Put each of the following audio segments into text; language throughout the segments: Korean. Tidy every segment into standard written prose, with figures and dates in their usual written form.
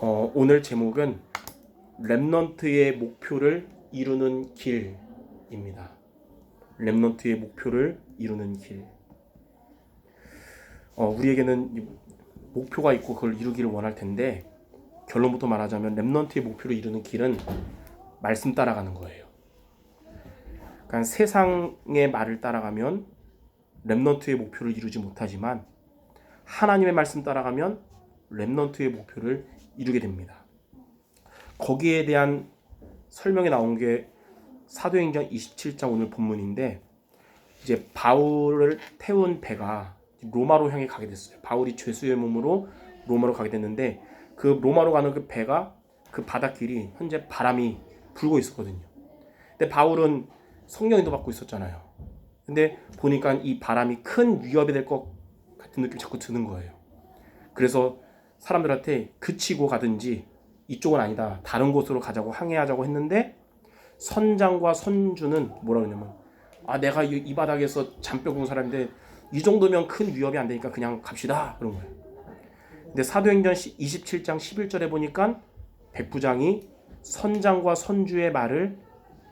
오늘 제목은 렘넌트의 목표를 이루는 길입니다. 렘넌트의 목표를 이루는 길. 우리에게는 목표가 있고 그걸 이루기를 원할 텐데, 결론부터 말하자면 렘넌트의 목표를 이루는 길은 말씀 따라가는 거예요. 그러니까 세상의 말을 따라가면 렘넌트의 목표를 이루지 못하지만, 하나님의 말씀 따라가면 렘넌트의 목표를 이루게 됩니다. 거기에 대한 설명이 나온 게 사도행전 27장 오늘 본문인데, 이제 바울을 태운 배가 로마로 향해 가게 됐어요. 바울이 죄수의 몸으로 로마로 가게 됐는데, 그 로마로 가는 그 배가 그 바닷길이 현재 바람이 불고 있었거든요. 근데 바울은 성령인도 받고 있었잖아요. 근데 보니까 이 바람이 큰 위협이 될 것 같은 느낌이 자꾸 드는 거예요. 그래서 사람들한테 그치고 가든지 이쪽은 아니다, 다른 곳으로 가자고 항해하자고 했는데, 선장과 선주는 뭐라 그러냐면, 내가 이 바닥에서 잔뼈 구운 사람인데 이 정도면 큰 위협이 안 되니까 그냥 갑시다, 그런 거예요. 근데 사도행전 27장 11절에 보니까 백부장이 선장과 선주의 말을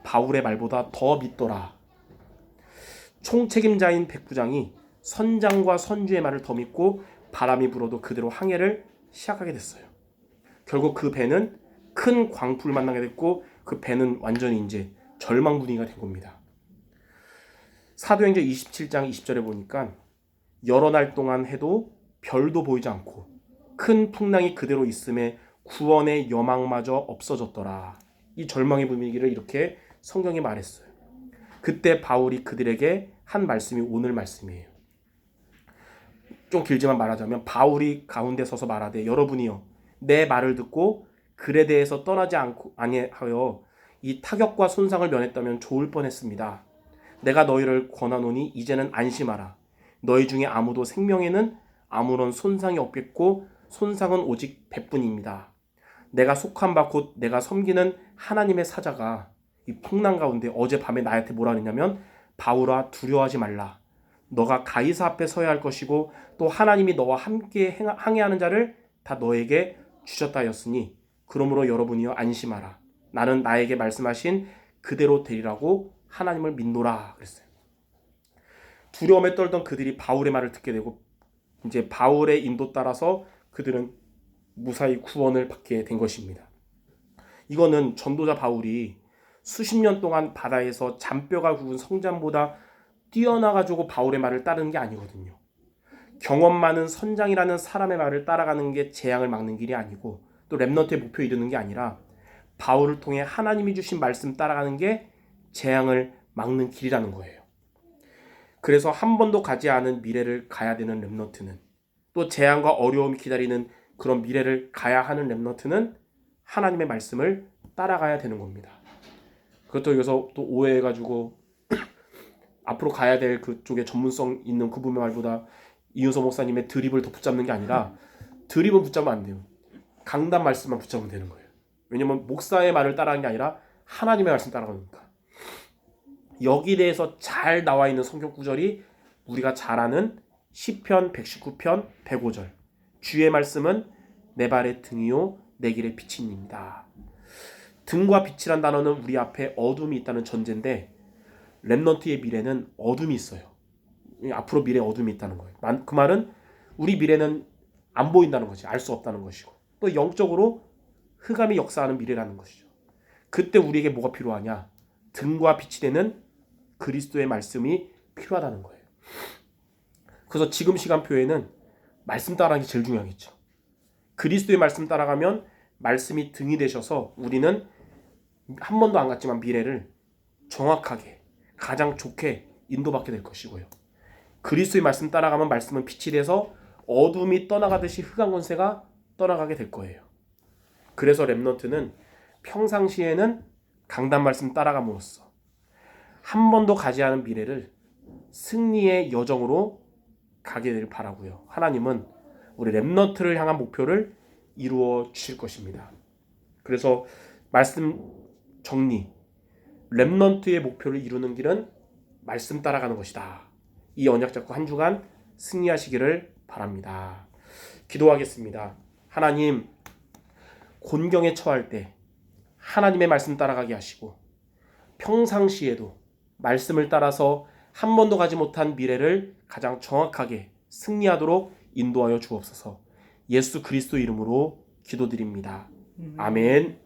바울의 말보다 더 믿더라. 총책임자인 백부장이 선장과 선주의 말을 더 믿고 바람이 불어도 그대로 항해를 시작하게 됐어요. 결국 그 배는 큰 광풍을 만나게 됐고, 그 배는 완전히 이제 절망 분위기가 된 겁니다. 사도행전 27장 20절에 보니까 여러 날 동안 해도 별도 보이지 않고 큰 풍랑이 그대로 있음에 구원의 여망마저 없어졌더라. 이 절망의 분위기를 이렇게 성경이 말했어요. 그때 바울이 그들에게 한 말씀이 오늘 말씀이에요. 좀 길지만 말하자면, 바울이 가운데 서서 말하되, 여러분이여 내 말을 듣고 글에 대해서 떠나지 아니하여 이 타격과 손상을 면했다면 좋을 뻔했습니다. 내가 너희를 권하노니 이제는 안심하라. 너희 중에 아무도 생명에는 아무런 손상이 없겠고 손상은 오직 배뿐입니다. 내가 속한 바 곧 내가 섬기는 하나님의 사자가 이 풍랑 가운데 어젯밤에 나한테 뭐라 그랬냐면, 바울아 두려워하지 말라. 너가 가이사 앞에 서야 할 것이고 또 하나님이 너와 함께 항해하는 자를 다 너에게 주셨다 하였으니 그러므로 여러분이여 안심하라. 나는 나에게 말씀하신 그대로 되리라고 하나님을 믿노라 그랬어요. 두려움에 떨던 그들이 바울의 말을 듣게 되고, 이제 바울의 인도 따라서 그들은 무사히 구원을 받게 된 것입니다. 이거는 전도자 바울이 수십 년 동안 바다에서 잔뼈가 굵은 성잠보다 뛰어나가지고 바울의 말을 따르는 게 아니거든요. 경험 많은 선장이라는 사람의 말을 따라가는 게 재앙을 막는 길이 아니고, 또 렘넌트의 목표에 이르는 게 아니라 바울을 통해 하나님이 주신 말씀 따라가는 게 재앙을 막는 길이라는 거예요. 그래서 한 번도 가지 않은 미래를 가야 되는 렘넌트는, 또 재앙과 어려움이 기다리는 그런 미래를 가야 하는 렘넌트는 하나님의 말씀을 따라가야 되는 겁니다. 그것도 여기서 또 오해해가지고 앞으로 가야 될 그쪽에 전문성 있는 그분의 말보다 이윤서 목사님의 드립을 더 붙잡는 게 아니라, 드립은 붙잡으면 안 돼요. 강단 말씀만 붙잡으면 되는 거예요. 왜냐면 목사의 말을 따라가는 게 아니라 하나님의 말씀 따라가니까. 여기에 대해서 잘 나와 있는 성경 구절이 우리가 잘 아는 시편 119편 105절. 주의 말씀은 내 발의 등이요 내 길의 빛입니다. 등과 빛이란 단어는 우리 앞에 어둠이 있다는 전제인데, 렘넌트의 미래는 어둠이 있어요. 앞으로 미래에 어둠이 있다는 거예요. 그 말은 우리 미래는 안 보인다는 거지. 알 수 없다는 것이고, 또 영적으로 흑암이 역사하는 미래라는 것이죠. 그때 우리에게 뭐가 필요하냐? 등과 빛이 되는 그리스도의 말씀이 필요하다는 거예요. 그래서 지금 시간표에는 말씀 따라가는 게 제일 중요하겠죠. 그리스도의 말씀 따라가면 말씀이 등이 되셔서 우리는 한 번도 안 갔지만 미래를 정확하게 가장 좋게 인도받게 될 것이고요. 그리스도의 말씀 따라가면 말씀은 빛이 돼서 어둠이 떠나가듯이 흑암 권세가 떠나가게 될 거예요. 그래서 렘넌트는 평상시에는 강단 말씀 따라감으로써 한 번도 가지 않은 미래를 승리의 여정으로 가게 되길 바라고요. 하나님은 우리 렘넌트를 향한 목표를 이루어 주실 것입니다. 그래서 말씀 정리, 렘넌트의 목표를 이루는 길은 말씀 따라가는 것이다. 이 언약 잡고 한 주간 승리하시기를 바랍니다. 기도하겠습니다. 하나님, 곤경에 처할 때 하나님의 말씀 따라가게 하시고 평상시에도 말씀을 따라서 한 번도 가지 못한 미래를 가장 정확하게 승리하도록 인도하여 주옵소서. 예수 그리스도 이름으로 기도드립니다. 아멘.